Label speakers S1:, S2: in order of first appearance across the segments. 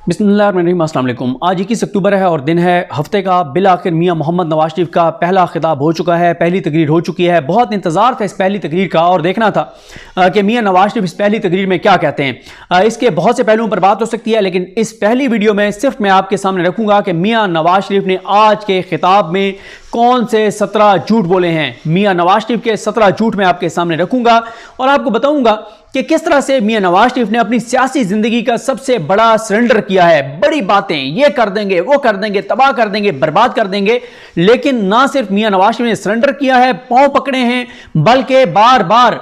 S1: बिस्मिल्लाहिर्रहमानिर्रहीम, अस्सलाम वालेकुम। आज 21 अक्टूबर है और दिन है हफ्ते का। बिल आखिर मियां मोहम्मद नवाज शरीफ का पहला खिताब हो चुका है, पहली तकरीर हो चुकी है। बहुत इंतज़ार था इस पहली तकरीर का और देखना था कि मियां नवाज शरीफ इस पहली तकरीर में क्या कहते हैं। इसके बहुत से पहलुओं पर बात हो सकती है, लेकिन इस पहली वीडियो में सिर्फ मैं आपके सामने रखूंगा कि मियां नवाज शरीफ ने आज के खिताब में कौन से 17 झूठ बोले हैं। मियां नवाज शरीफ के 17 झूठ मैं आपके सामने रखूंगा और आपको बताऊंगा कि किस तरह से मियां नवाज शरीफ ने अपनी सियासी जिंदगी का सबसे बड़ा सरेंडर किया है। बड़ी बातें ये कर देंगे, वो कर देंगे, तबाह कर देंगे, बर्बाद कर देंगे, लेकिन ना सिर्फ मियां नवाज शरीफ ने सरेंडर किया है, पांव पकड़े हैं, बल्कि बार बार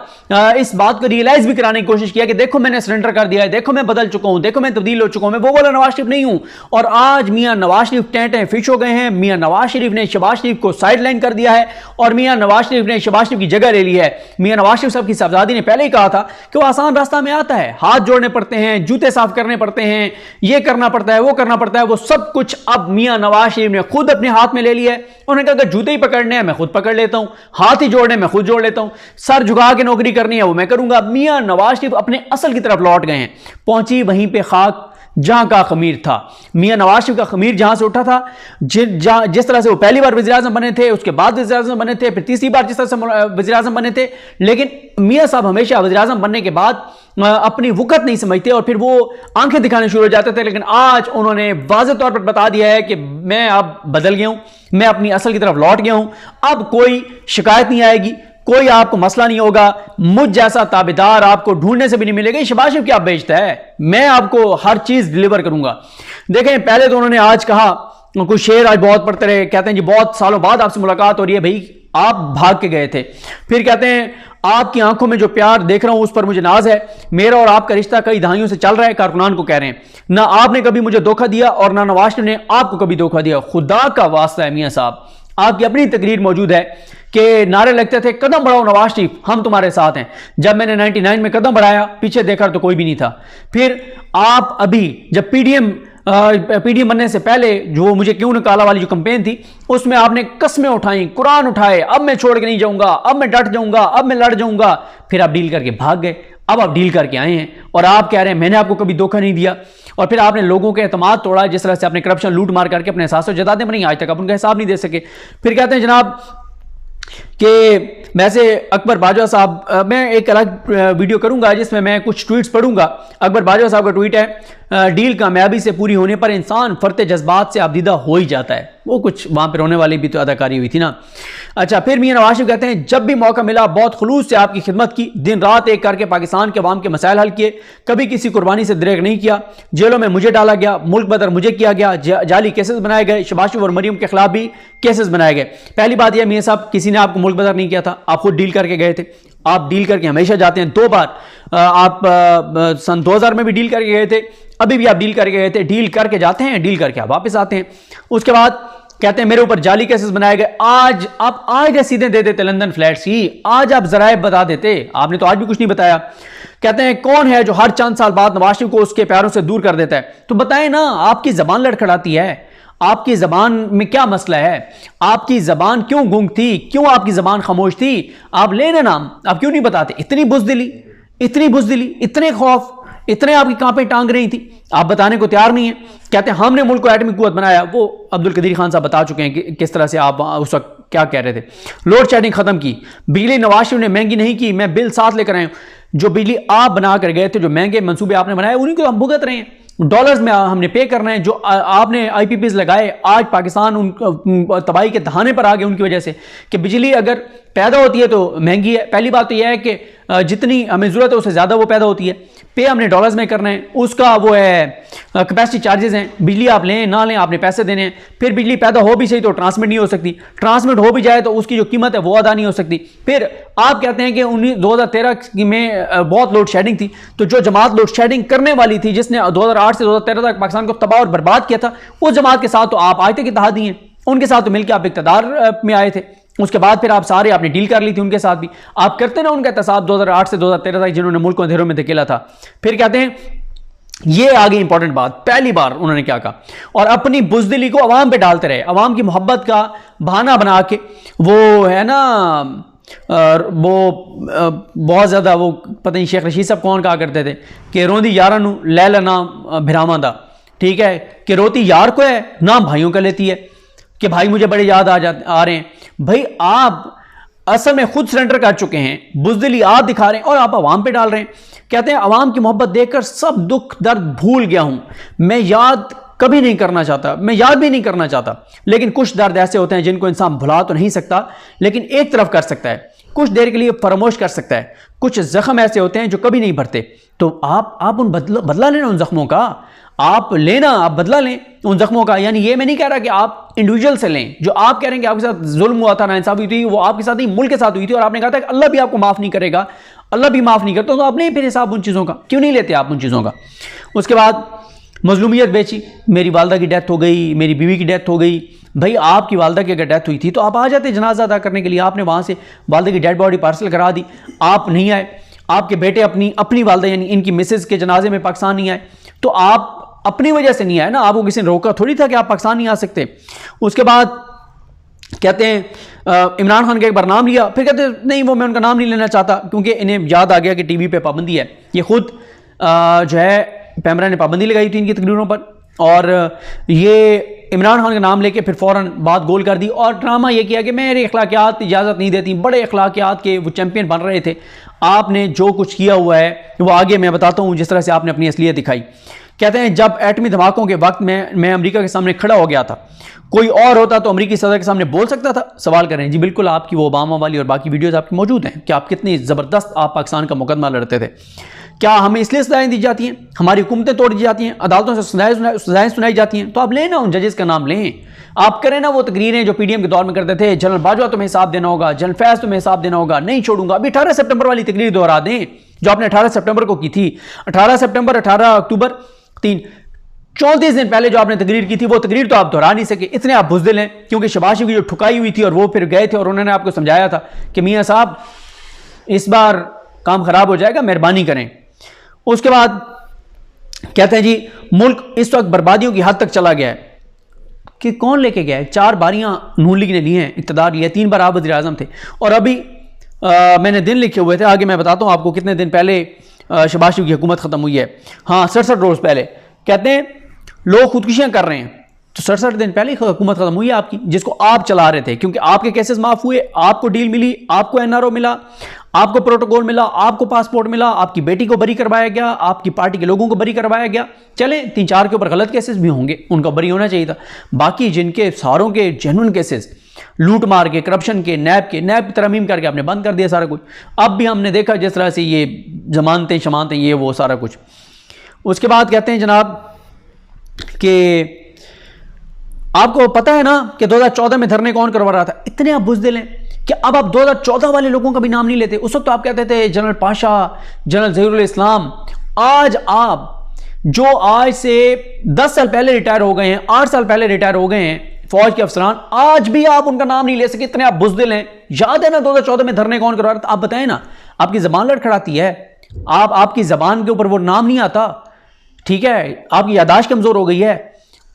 S1: इस बात को रियलाइज भी कराने की कोशिश किया कि देखो मैंने सरेंडर कर दिया है, देखो मैं बदल चुका हूं, देखो मैं तब्दील हो चुका हूं, मैं वो वाला नवाज शरीफ नहीं हूं। और आज मियां नवाज शरीफ टेंटे फिश हो गए हैं। मियां नवाज शरीफ ने शहबाज शरीफ को साइडलाइन कर दिया है और मियां नवाज शरीफ ने शहबाज शरीफ की जगह ले ली है। मियां नवाज शरीफ साहब की साहबजादी ने पहले ही कहा था कि वो आसान रास्ता में आता है, हाथ जोड़ने पड़ते हैं, जूते साफ करने पड़ते हैं, ये करना पड़ता है, वो करना पड़ता है। वो सब कुछ अब मियां नवाज शरीफ ने खुद अपने हाथ में ले लिया है। उन्होंने कहा अगर जूते ही पकड़ने हैं मैं खुद पकड़ लेता हूं, हाथ ही जोड़ने मैं खुद जोड़ लेता हूं, सर झुका के नौकरी करनी है वो मैं करूंगा। मियां नवाज शरीफ अपने असल की तरफ लौट गए हैं। पहुंची वहीं पे खाक जहां का खमीर था। मियां नवाज शरीफ का खमीर जहां से उठा था, जिस तरह से वो पहली बार वज़ीर आज़म बने थे, उसके बाद वज़ीर आज़म बने थे, फिर तीसरी बार जिस तरह से वज़ीर आज़म बने थे, लेकिन मियां साहब हमेशा वज़ीर आज़म बनने के बाद अपनी वक़्त नहीं समझते और फिर वो आंखें दिखाने शुरू हो जाते थे। लेकिन आज उन्होंने वाज़ेह तौर पर बता दिया है कि मैं अब बदल गया हूं, मैं अपनी असल की तरफ लौट गया हूं, अब कोई शिकायत नहीं आएगी, कोई आपको मसला नहीं होगा, मुझ जैसा ताबेदार आपको ढूंढने से भी नहीं मिलेगा। शहबाज शरीफ क्या बेचता है, मैं आपको हर चीज डिलीवर करूंगा। देखें, पहले तो उन्होंने आज कहा, कुछ शेर आज बहुत पढ़ते रहे, कहते हैं जी बहुत सालों बाद आपसे मुलाकात हो रही है, भाई आप भाग के गए थे। फिर कहते हैं आपकी आंखों में जो प्यार देख रहा हूं उस पर मुझे नाज है, मेरा और आपका रिश्ता कई दहाइयों से चल रहा है। कारकुनान को कह रहे हैं, ना आपने कभी मुझे धोखा दिया और ना नवाज शरीफ ने आपको कभी धोखा दिया। खुदा का वास्ता है मियां साहब, आपकी अपनी तकरीर मौजूद है कि नारे लगते थे कदम बढ़ाओ नवाज शरीफ, हम तुम्हारे साथ हैं। जब मैंने 99 में कदम बढ़ाया, पीछे देखा तो कोई भी नहीं था। फिर आप अभी जब पीडीएम बनने से पहले जो मुझे क्यों निकाला वाली जो कैंपेन थी, उसमें आपने कस्में उठाई, कुरान उठाए, अब मैं छोड़ के नहीं जाऊंगा, अब मैं डट जाऊंगा, अब मैं लड़ जाऊंगा। फिर आप डील करके भाग गए, अब आप डील करके आए हैं और आप कह रहे हैं मैंने आपको कभी धोखा नहीं दिया। और फिर आपने लोगों के एतमाद तोड़ा, जिस तरह से आपने करप्शन लूट मार करके अपने एहसास जताते बनी, आज तक आप उनका हिसाब नहीं दे सके। फिर कहते हैं जनाब कि वैसे अकबर बाजवा साहब, मैं एक अलग वीडियो करूंगा जिसमें मैं कुछ ट्वीट्स पढ़ूंगा। अकबर बाजवा साहब का ट्वीट है, डील कामयाबी से पूरी होने पर इंसान फरते जज्बात से आबदीदा हो ही जाता है। वो कुछ वहां पर होने वाली भी तो अदाकारी हुई थी ना। अच्छा, फिर मियां नवाज शरीफ कहते हैं जब भी मौका मिला बहुत खुलूस से आपकी खिदमत की, दिन रात एक करके पाकिस्तान के अवाम के मसाइल हल किए, कभी किसी कुर्बानी से दरेग नहीं किया। जेलों में मुझे डाला गया, मुल्क बदर मुझे किया गया, जाली केसेस बनाए गए, शहबाज शरीफ और मरियम के खिलाफ भी केसेस बनाए गए। पहली बात यह मियां साहब, किसी ने आपको मुल्क बदर नहीं किया था, आप खुद डील करके गए थे। आप डील करके हमेशा जाते हैं, 2 बार आप सन 2000 में भी डील करके गए थे, अभी भी आप डील करके गए थे। डील करके जाते हैं, डील करके आप वापस आते हैं। उसके बाद कहते हैं मेरे ऊपर जाली केसेस बनाए गए। आज आप आज रसीदें दे देते लंदन फ्लैट्स की, आज आप जराए बता देते, आपने तो आज भी कुछ नहीं बताया। कहते हैं कौन है जो हर चंद साल बाद नवाज शरीफ को उसके प्यारों से दूर कर देता है, तो बताएं ना, आपकी जबान लड़खड़ाती है, आपकी जबान में क्या मसला है, आपकी जबान क्यों गूंग थी, क्यों आपकी जबान खामोश थी, आप लेना नाम, आप क्यों नहीं बताते। इतनी बुज़दिली, इतनी बुज़दिली, इतने खौफ, इतने आपकी कांपे टांग रही थी, आप बताने को तैयार नहीं है। कहते हैं हमने मुल्क को एटमी कुव्वत बनाया, वो अब्दुल कदीर खान साहब बता चुके हैं कि किस तरह से आप उस वक्त क्या कह रहे थे। लोड शेडिंग खत्म की, बिजली नवाज शरीफ ने महंगी नहीं की, मैं बिल साथ लेकर आया हूं। जो बिजली आप बना कर गए थे, जो महंगे मंसूबे आपने बनाए, उन्हीं को हम भुगत रहे हैं, डॉलर्स में हमने पे करना है। जो आपने आईपीपीज लगाए, आज पाकिस्तान उन तबाही के दहाने पर आ गए उनकी वजह से कि बिजली अगर पैदा होती है तो महंगी है। पहली बात तो यह है कि जितनी हमें ज़रूरत है उससे ज़्यादा वो पैदा होती है, पे हमने डॉलर्स में करना है, उसका वो है कैपेसिटी चार्जेस हैं, बिजली आप लें ना लें आपने पैसे देने हैं। फिर बिजली पैदा हो भी सही तो ट्रांसमिट नहीं हो सकती, ट्रांसमिट हो भी जाए तो उसकी जो कीमत है वो अदा नहीं हो सकती। फिर आप कहते हैं कि 2013 में बहुत लोड शेडिंग थी, तो जो जमात लोड शेडिंग करने वाली थी, जिसने 2008 से 2013 तक पाकिस्तान को तबाह और बर्बाद किया था, उस जमात के साथ तो आप आज तक इत्तेहादी हैं, उनके साथ तो मिलकर आप इक़्तिदार में आए थे। उसके बाद फिर आप सारे आपने डील कर ली थी उनके साथ भी, आप करते ना उनका एहतसाब 2008 से 2013 तक, जिन्होंने मुल्क को अंधेरों में धकेला था। फिर कहते हैं ये आगे इंपॉर्टेंट बात, पहली बार उन्होंने क्या कहा, और अपनी बुज़दिली को अवाम पे डालते रहे, अवाम की मोहब्बत का बहाना बना के, वो है ना वो बहुत ज़्यादा वो पता नहीं शेख रशीद साहब कौन कहा करते थे कि रोंदी यारां नूं लै लेना भिरावां दा, ठीक है, कि रोती यार को है, नाम भाइयों का लेती है कि भाई मुझे बड़े याद आ रहे हैं। भाई आप असल में खुद सरेंडर कर चुके हैं, बुज़दिली आप दिखा रहे हैं और आप आवाम पे डाल रहे हैं। कहते हैं आवाम की मोहब्बत देखकर सब दुख दर्द भूल गया हूं, मैं याद कभी नहीं करना चाहता, मैं याद भी नहीं करना चाहता। लेकिन कुछ दर्द ऐसे होते हैं जिनको इंसान भुला तो नहीं सकता, लेकिन एक तरफ कर सकता है, कुछ देर के लिए फरामोश कर सकता है। कुछ जख्म ऐसे होते हैं जो कभी नहीं भरते, तो आप उन बदला लेना उन जख्मों का, आप लेना, आप बदला लें उन जख्मों का। यानी ये मैं नहीं कह रहा कि आप इंडिविजुअल से लें, जो आप कह रहे हैं कि आपके साथ जुल्म हुआ था, नाइंसाफी हुई थी, वो आपके साथ ही मुल्क के साथ हुई थी और आपने कहा था कि अल्लाह भी आपको माफ नहीं करेगा, अल्लाह भी माफ नहीं करता, तो आप नहीं फिर हिसाब उन चीज़ों का, क्यों नहीं लेते आप उन चीज़ों का। उसके बाद मजलूमियत बेची, मेरी वालदा की डेथ हो गई, मेरी बीवी की डेथ हो गई। भाई आपकी वालदा की अगर डेथ हुई थी तो आप आ जाते जनाजा अदा करने के लिए, आपने वहाँ से वालदा की डेड बॉडी पार्सल करा दी, आप नहीं आए। आपके बेटे अपनी वालदा यानी इनकी मिसेज के जनाजे में पाकिस्तान नहीं आए, तो आप अपनी वजह से नहीं आए ना, आपको किसी ने रोका थोड़ी था कि आप पाकिस्तान नहीं आ सकते। उसके बाद कहते हैं इमरान खान का एक बार नाम लिया, फिर कहते हैं नहीं वो मैं उनका नाम नहीं लेना चाहता क्योंकि इन्हें याद आ गया कि टीवी पे पाबंदी है। ये खुद जो है पैमरा ने पाबंदी लगाई थी इनकी तकरीरों पर, और ये इमरान खान का नाम लेके फिर फ़ौरन बात गोल कर दी और ड्रामा ये किया कि मेरे अखलाकियात इजाज़त नहीं देती। बड़े अखलाकियात के वो चैंपियन बन रहे थे, आपने जो कुछ किया हुआ है वो आगे मैं बताता हूँ, जिस तरह से आपने अपनी असलियत दिखाई। कहते हैं जब एटमी धमाकों के वक्त में मैं अमेरिका के सामने खड़ा हो गया था, कोई और होता तो अमेरिकी सदर के सामने बोल सकता था? सवाल करें जी बिल्कुल, आपकी वो ओबामा वाली और बाकी वीडियोस आपकी मौजूद हैं कि आप कितनी ज़बरदस्त आप पाकिस्तान का मुकदमा लड़ते थे। क्या हमें इसलिए सजाएं दी जाती हैं, हमारी हुकूमतें तोड़ दी जाती हैं, अदालतों से सजाएं सुनाई जाती हैं? तो आप लें ना उन जजेस का नाम लें, आप करें ना वो तकरीरें जो पीडीएम के दौर में करते थे, जनरल बाजवा तुम्हें हिसाब देना होगा, जनरल फैज तुम्हें हिसाब देना होगा, नहीं छोड़ूंगा। अभी 18 सितंबर वाली तकरीर दोहरा दें जो आपने 18 सितंबर को की थी। 18 सितंबर 18 अक्टूबर 34 दिन पहले जो आपने तकरीर की थी वो तकरीर तो आप दोहरा नहीं सके, इतने आप बुज़दिल हैं। क्योंकि शहबाज शरीफ की जो ठुकाई हुई थी और वो फिर गए थे और उन्होंने आपको समझाया था कि मियाँ साहब इस बार काम खराब हो जाएगा, मेहरबानी करें। उसके बाद कहते हैं जी मुल्क इस वक्त बर्बादियों की हद तक चला गया है कि कौन लेके गया है? 4 बारियां नून लीग ने ली हैं, इक़्तिदार लिया, 3 बार आप वज़ीर आज़म थे। और अभी मैंने दिन लिखे हुए थे, आगे मैं बताता हूँ आपको कितने दिन पहले शहबाज शरीफ की हुकूमत ख़त्म हुई है। हाँ 67 रोज़ पहले। कहते हैं लोग खुदकुशियाँ कर रहे हैं, तो 67 दिन पहले हुकूमत ख़त्म हुई है आपकी, जिसको आप चला रहे थे, क्योंकि आपके केसेस माफ़ हुए, आपको डील मिली, आपको एनआरओ मिला, आपको प्रोटोकॉल मिला, आपको पासपोर्ट मिला, आपकी बेटी को बरी करवाया गया, आपकी पार्टी के लोगों को बरी करवाया गया। चले 3-4 के ऊपर गलत केसेस भी होंगे, उनका बरी होना चाहिए था। बाकी जिनके सारों के जेन्युइन केसेस, लूट मार के, करप्शन के, नैब की तरमीम करके आपने बंद कर दिया सारा कुछ। अब भी हमने देखा जिस तरह से ये जमानतें शमानतें ये वो सारा कुछ। उसके बाद कहते हैं जनाब कि आपको पता है ना कि 2014 में धरने कौन करवा रहा था? इतने आप बुज़दिल हैं कि अब आप 2014 वाले लोगों का भी नाम नहीं लेते। उस वक्त तो आप कहते थे जनरल पाशा, जनरल ज़हीरुल इस्लाम। आज आप जो आज से 10 साल पहले रिटायर हो गए हैं, 8 साल पहले रिटायर हो गए हैं फौज के अफसरान, आज भी आप उनका नाम नहीं ले सके, इतने आप बुज़दिल हैं। याद है ना 2014 में धरने कौन करवा रहा था? आप बताएं ना, आपकी ज़बान लड़खड़ाती है, आपकी ज़बान के ऊपर वो नाम नहीं आता, ठीक है, आपकी यादाश्त कमज़ोर हो गई है,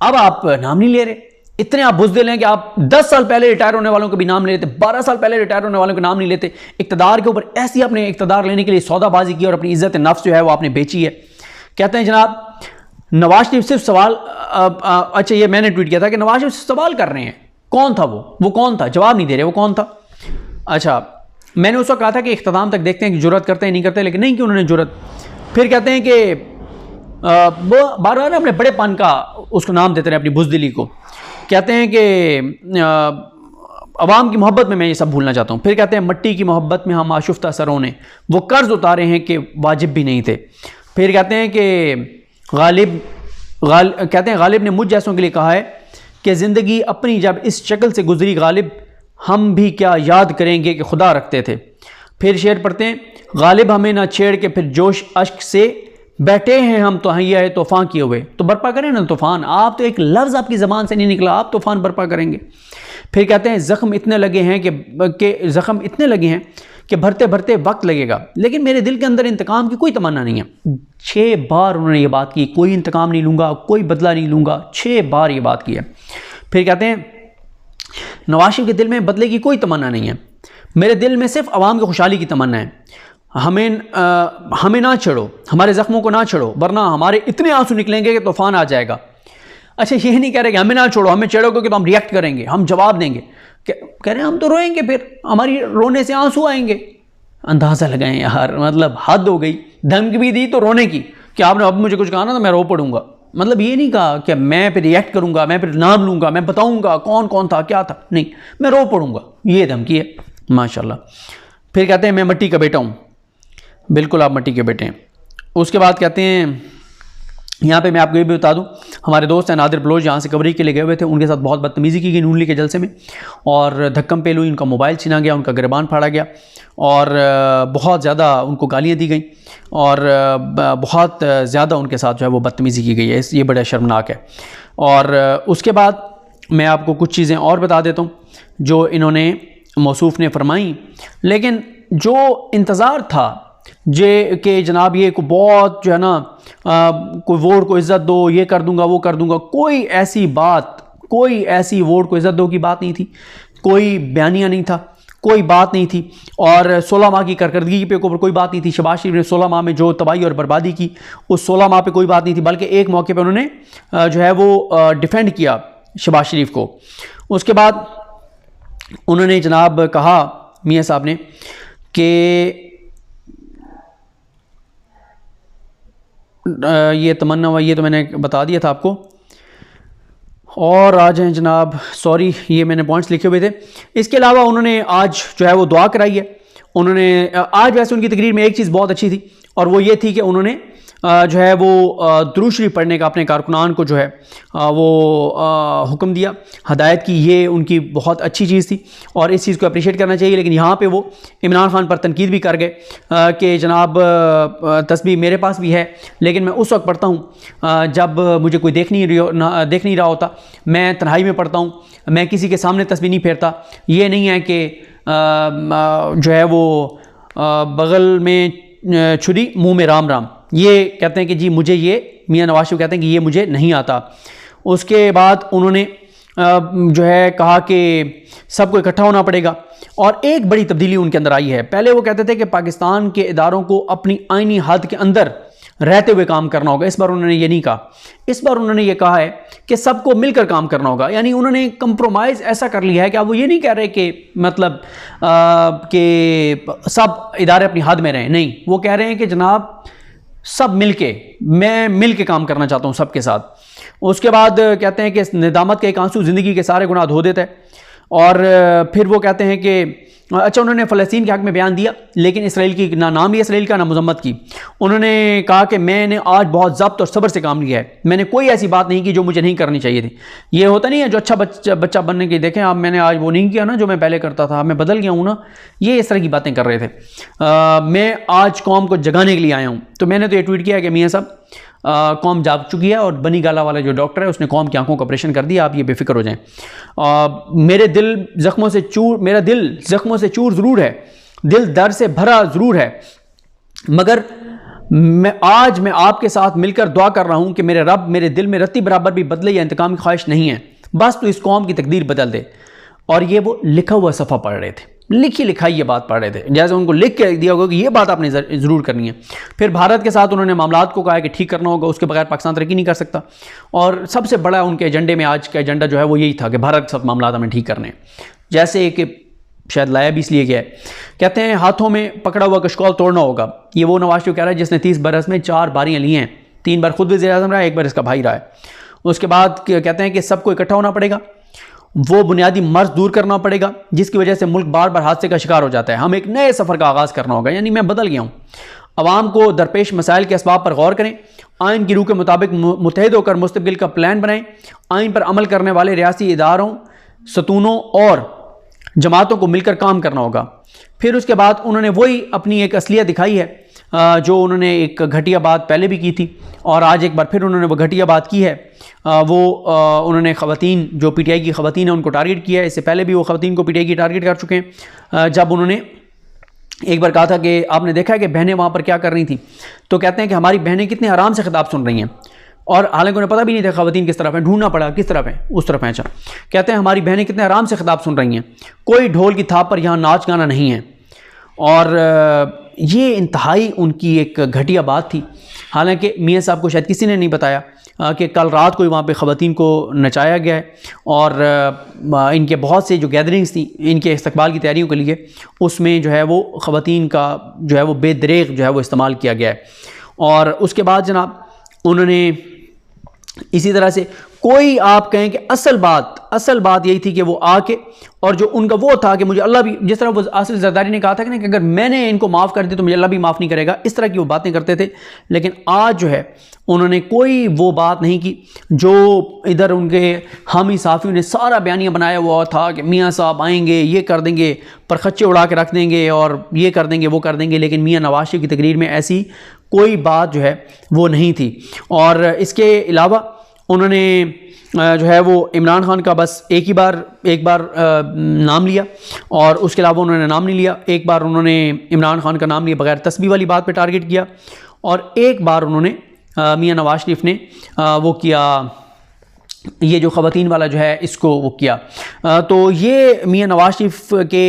S1: अब आप नाम नहीं ले रहे। इतने आप बुज़दिल हैं कि आप 10 साल पहले रिटायर होने वालों को भी नाम नहीं लेते, 12 साल पहले रिटायर होने वालों को नाम नहीं लेते। इक़्तिदार के ऊपर ऐसी आपने इक़्तिदार लेने के लिए सौदाबाजी की और अपनी इज़्ज़त नफ्स जो है वो आपने बेची है। कहते हैं जनाब नवाज शरीफ सिर्फ सवाल, अच्छा ये मैंने ट्वीट किया था कि नवाज शरीफ सवाल कर रहे हैं, कौन था वो कौन था? जवाब नहीं दे रहे, वो कौन था? अच्छा मैंने उस वक्त कहा था कि इख्तिताम तक देखते हैं कि जुर्रत करते हैं नहीं करते, लेकिन नहीं कि उन्होंने जुर्रत। फिर कहते हैं कि वो बार बार अपने बड़ेपन का उसको नाम देते रहे, अपनी बुज़दिली को। कहते हैं कि अवाम की मोहब्बत में मैं ये सब भूलना चाहता हूँ। फिर कहते हैं मट्टी की मोहब्बत में हम आशुफ्ता सरों ने वो कर्ज उतारे हैं कि वाजिब भी नहीं थे। फिर कहते हैं कि गालिब ने मुझ जैसों के लिए कहा है कि ज़िंदगी अपनी जब इस शक्ल से गुजरी गालिब, हम भी क्या याद करेंगे कि खुदा रखते थे। फिर शेर पढ़ते हैं गालिब हमें ना छेड़ के फिर जोश अश्क से बैठे हैं हम तो हैया है तूफ़ान किए हुए। तो बर्पा करें ना तूफ़ान, आप तो एक लफ्ज़ आपकी ज़बान से नहीं निकला, आप तूफ़ान बर्पा करेंगे। फिर कहते हैं ज़ख्म इतने लगे हैं कि भरते भरते वक्त लगेगा, लेकिन मेरे दिल के अंदर इंतकाम की कोई तमन्ना नहीं है। 6 बार उन्होंने ये बात की, कोई इंतकाम नहीं लूँगा, कोई बदला नहीं लूँगा, 6 बार ये बात की है। फिर कहते हैं नवाज शरीफ के दिल में बदले की कोई तमन्ना नहीं है, मेरे दिल में सिर्फ आवाम की खुशहाली की तमन्ना है। हमें ना छेड़ो, हमारे ज़ख्मों को ना छेड़ो, वरना हमारे इतने आंसू निकलेंगे कि तूफ़ान आ जाएगा। अच्छा ये नहीं कह रहे कि हमें ना छोड़ो, हमें छेड़ोगे तो हम रिएक्ट करेंगे, हम जवाब देंगे। कह रहे हैं हम तो रोएंगे, फिर हमारी रोने से आंसू आएंगे। अंदाज़ा लगाएं यार, मतलब हद हो गई। धमकी भी दी तो रोने की, कि आपने अब मुझे कुछ कहा ना तो मैं रो पड़ूंगा। मतलब ये नहीं कहा कि मैं फिर रिएक्ट करूंगा, मैं फिर नाम लूंगा, मैं बताऊंगा कौन कौन था क्या था, नहीं, मैं रो पड़ूंगा। ये धमकी है माशाल्लाह। फिर कहते हैं मैं मिट्टी का बेटा हूँ। बिल्कुल आप मिट्टी के बेटे हैं। उसके बाद कहते हैं, यहाँ पे मैं आपको ये भी बता दूं, हमारे दोस्त हैं नादिर बलोच, यहाँ से कवरेज के लिए गए हुए थे, उनके साथ बहुत बदतमीज़ी की गई नून लीग के जलसे में, और धक्कम पेल हुई, उनका मोबाइल छीना गया, उनका गिरबान फाड़ा गया, और बहुत ज़्यादा उनको गालियाँ दी गई, और बहुत ज़्यादा उनके साथ जो है वो बदतमीज़ी की गई है। ये बड़ा शर्मनाक है। और उसके बाद मैं आपको कुछ चीज़ें और बता देता हूँ जो इन्होंने मौसूफ़ ने फरमाई, लेकिन जो इंतज़ार था जे कि जनाब ये को बहुत जो है ना कोई वोट को इज़्ज़त दो, ये कर दूंगा वो कर दूंगा, कोई ऐसी बात, कोई ऐसी वोट को इज़्ज़त दो की बात नहीं थी, कोई बयानिया नहीं था, कोई बात नहीं थी। और 16 माह की कारकर्दगी पे ऊपर कोई बात नहीं थी। शहबाज शरीफ ने 16 माह में जो तबाही और बर्बादी की, उस 16 माह पे कोई बात नहीं थी, बल्कि एक मौके पे उन्होंने जो है वो डिफेंड किया शहबाज शरीफ को। उसके बाद उन्होंने जनाब कहा मियाँ साहब ने कि ये तमन्ना हुआ, ये तो मैंने बता दिया था आपको। और आज हैं जनाब, सॉरी ये मैंने पॉइंट्स लिखे हुए थे। इसके अलावा उन्होंने आज जो है वो दुआ कराई है। उन्होंने आज वैसे उनकी तकरीर में एक चीज़ बहुत अच्छी थी, और वो ये थी कि उन्होंने जो है वो दुरूद शरीफ पढ़ने का अपने कारकुनान को जो है वो हुक्म दिया, हदायत की। ये उनकी बहुत अच्छी चीज़ थी और इस चीज़ को अप्रिशिएट करना चाहिए। लेकिन यहाँ पे वो इमरान खान पर तनकीद भी कर गए कि जनाब तस्बीह मेरे पास भी है, लेकिन मैं उस वक्त पढ़ता हूँ जब मुझे कोई देख नहीं रहा होता, मैं तन्हाई में पढ़ता हूँ, मैं किसी के सामने तस्बीह नहीं फेरता। ये नहीं है कि जो है वो बगल में छुरी मुँह में राम राम, ये कहते हैं कि जी मुझे ये, मियाँ नवाज शरीफ कहते हैं कि ये मुझे नहीं आता। उसके बाद उन्होंने जो है कहा कि सबको इकट्ठा होना पड़ेगा, और एक बड़ी तब्दीली उनके अंदर आई है। पहले वो कहते थे कि पाकिस्तान के इदारों को अपनी आईनी हद के अंदर रहते हुए काम करना होगा। इस बार उन्होंने ये नहीं कहा, इस बार उन्होंने ये कहा है कि सबको मिलकर काम करना होगा। यानी उन्होंने कंप्रोमाइज़ ऐसा कर लिया है कि अब वो ये नहीं कह रहे कि मतलब कि सब इदारे अपनी हद में रहें, नहीं, वो कह रहे हैं कि जनाब सब मिलके, मैं मिलके काम करना चाहता हूँ सबके साथ। उसके बाद कहते हैं कि निदामत का एक आंसू ज़िंदगी के सारे गुनाह धो देता है। और फिर वो कहते हैं कि अच्छा, उन्होंने फ़लस्तीन के हक़ में बयान दिया, लेकिन इसराइल की ना नाम लिया इसराइल का, ना मज़म्मत की। उन्होंने कहा कि मैंने आज बहुत ज़ब्त और सब्र से काम लिया है, मैंने कोई ऐसी बात नहीं की जो मुझे नहीं करनी चाहिए थी। ये होता नहीं है जो अच्छा बच्चा बनने की, देखें आप, मैंने आज वो नहीं किया ना जो मैं पहले करता था, मैं बदल गया हूँ ना, ये इस तरह की बातें कर रहे थे। मैं आज कौम को जगाने के लिए आया हूँ। तो मैंने तो ये ट्वीट किया कि मियाँ साहब कौम जाग चुकी है, और बनी गाला वाला जो डॉक्टर है उसने कौम की आंखों का ऑपरेशन कर दिया, आप ये बेफिक्र हो जाएं। मेरा दिल ज़ख्मों से चूर ज़रूर है, दिल दर्द से भरा ज़रूर है, मगर मैं आपके साथ मिलकर दुआ कर रहा हूँ कि मेरे रब मेरे दिल में रत्ती बराबर भी बदले या इंतकाम की ख्वाहिश नहीं है, बस तो इस कौम की तकदीर बदल दे। और ये वो लिखा हुआ सफ़ा पढ़ रहे थे, लिखी लिखाई ये बात पढ़ रहे थे, जैसे उनको लिख के दिया होगा कि ये बात आपने ज़रूर करनी है। फिर भारत के साथ उन्होंने मामलात को कहा कि ठीक करना होगा, उसके बगैर पाकिस्तान तरक्की नहीं कर सकता। और सबसे बड़ा उनके एजेंडे में आज का एजेंडा जो है वो यही था कि भारत के साथ मामलात हमें ठीक करने, जैसे कि शायद लाया भी इसलिए गया है। कहते हैं हाथों में पकड़ा हुआ कशकौल तोड़ना होगा। ये वो नवाज शरीफ कह रहा है जिसने 30 बरस में 4 बारियाँ ली हैं, 3 बार खुद वज़ीर-ए-आज़म रहा है, 1 बार इसका भाई रहा है। उसके बाद कहते हैं कि सबको इकट्ठा होना पड़ेगा, वो बुनियादी मर्ज दूर करना पड़ेगा जिसकी वजह से मुल्क बार बार हादसे का शिकार हो जाता है। हम एक नए सफ़र का आगाज़ करना होगा, यानी मैं बदल गया हूँ। अवाम को दरपेश मसाइल के असबाब पर गौर करें, आइन की रूह के मुताबिक मुत्तहिद होकर मुस्तक़बिल का प्लान बनाएं, आइन पर अमल करने वाले रियासी इदारों, सतूनों और जमातों को मिलकर काम करना होगा। फिर उसके बाद उन्होंने वही अपनी एक असलियत दिखाई है जो उन्होंने एक घटिया बात पहले भी की थी, और आज एक बार फिर उन्होंने वो घटिया बात की है। उन्होंने ख़वातीन, जो पीटीआई की ख़वातीन है, उनको टारगेट किया है। इससे पहले भी वो ख़वातीन को पीटीआई की टारगेट कर चुके हैं। जब उन्होंने एक बार कहा था कि आपने देखा है कि बहनें वहाँ पर क्या कर रही थी, तो कहते हैं कि हमारी बहनें कितने आराम से खिताब सुन रही हैं, और हालांकि उन्हें पता भी नहीं था ख़वातीन किस तरफ है, ढूंढना पड़ा किस तरफ है, उस तरफ है। अच्छा, कहते हैं हमारी बहनें कितने आराम से खिताब सुन रही हैं, कोई ढोल की थाप पर यहाँ नाच गाना नहीं है। और ये इंतहाई उनकी एक घटिया बात थी। हालांकि मियाँ साहब को शायद किसी ने नहीं बताया कि कल रात को वहाँ पे ख़वातीन को नचाया गया है और इनके बहुत से जो गैदरिंग्स थी इनके इस्तकबाल की तैयारियों के लिए, उसमें जो है वो ख़वातीन का जो है वो बेदरेग जो है वो इस्तेमाल किया गया है। और उसके बाद जनाब उन्होंने इसी तरह से कोई आप कहें कि असल बात यही थी कि वो आके और जो उनका वो था कि मुझे अल्लाह भी, जिस तरह वो आसिफ जरदारी ने कहा था कि अगर मैंने इनको माफ़ कर दिया तो मुझे अल्लाह भी माफ़ नहीं करेगा, इस तरह की वो बातें करते थे। लेकिन आज जो है उन्होंने कोई वो बात नहीं की जो इधर उनके हामी साफ़ियों ने सारा बयानिया बनाया हुआ था कि मियाँ साहब आएंगे, ये कर देंगे, पर खच्चे उड़ा के रख देंगे और ये कर देंगे वो कर देंगे। लेकिन मियाँ नवाज शरीफ की तकरीर में ऐसी कोई बात जो है वो नहीं थी। और इसके अलावा उन्होंने जो है वो इमरान खान का बस एक बार नाम लिया और उसके अलावा उन्होंने नाम नहीं लिया। एक बार उन्होंने इमरान खान का नाम लिया बगैर तस्बीह वाली बात पे टारगेट किया, और एक बार उन्होंने मियाँ नवाज शरीफ ने वो किया, ये जो ख़वातीन वाला जो है इसको वो किया। तो ये मियाँ नवाज शरीफ के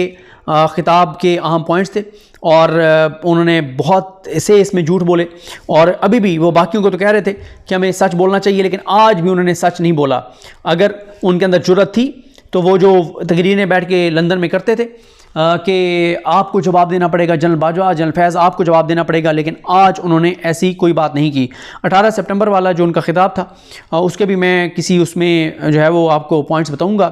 S1: ख़िताब के अहम पॉइंट्स थे और उन्होंने बहुत से इसमें झूठ बोले, और अभी भी वो बाकियों को तो कह रहे थे कि हमें सच बोलना चाहिए, लेकिन आज भी उन्होंने सच नहीं बोला। अगर उनके अंदर जुर्रत थी तो वो जो तकरीरें बैठ के लंदन में करते थे कि आपको जवाब देना पड़ेगा जनरल बाजवा, जनरल फैज़ आपको जवाब देना पड़ेगा, लेकिन आज उन्होंने ऐसी कोई बात नहीं की। 18 सितंबर वाला जो उनका खिताब था उसके भी मैं किसी उसमें जो है वो आपको पॉइंट्स बताऊंगा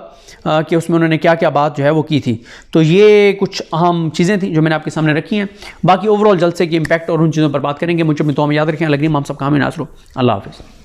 S1: कि उसमें उन्होंने क्या क्या बात जो है वो की थी। तो ये कुछ अहम चीज़ें थी जो मैंने आपके सामने रखी हैं। बाकी ओवरऑल जलसे की इम्पैक्ट और उन चीज़ों पर बात करेंगे। मुझे तो हम याद रखें, लग रही हम सब काम नासरो। अल्लाह हाफ़िज़।